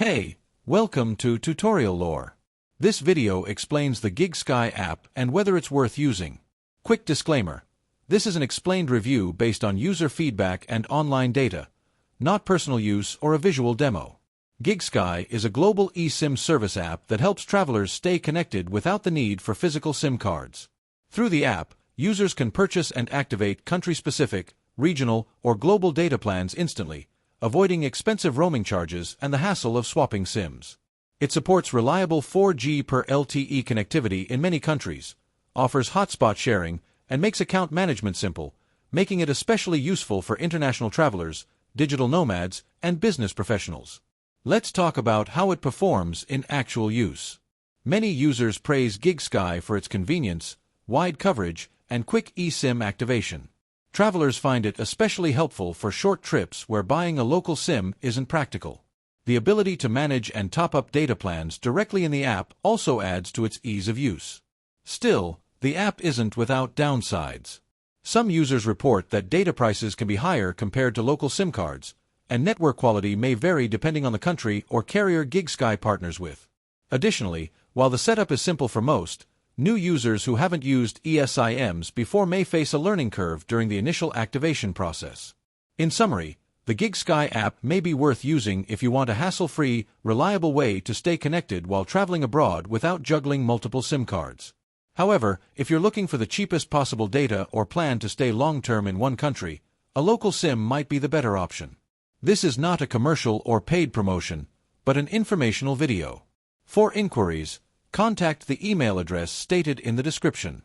Hey, welcome to Tutorial Lore. This video explains the Gigsky app and whether it's worth using. Quick disclaimer. This is an explained review based on user feedback and online data, not personal use or a visual demo. Gigsky is a global eSIM service app that helps travelers stay connected without the need for physical SIM cards. Through the app, users can purchase and activate country-specific, regional, or global data plans instantly, avoiding expensive roaming charges and the hassle of swapping SIMs. It supports reliable 4G per LTE connectivity in many countries, offers hotspot sharing, and makes account management simple, making it especially useful for international travelers, digital nomads, and business professionals. Let's talk about how it performs in actual use. Many users praise Gigsky for its convenience, wide coverage, and quick eSIM activation. Travelers find it especially helpful for short trips where buying a local SIM isn't practical. The ability to manage and top up data plans directly in the app also adds to its ease of use. Still, the app isn't without downsides. Some users report that data prices can be higher compared to local SIM cards, and network quality may vary depending on the country or carrier Gigsky partners with. Additionally, while the setup is simple for most, new users who haven't used eSIMs before may face a learning curve during the initial activation process. In summary, the Gigsky app may be worth using if you want a hassle-free, reliable way to stay connected while traveling abroad without juggling multiple SIM cards. However, if you're looking for the cheapest possible data or plan to stay long-term in one country, a local SIM might be the better option. This is not a commercial or paid promotion, but an informational video. For inquiries, contact the email address stated in the description.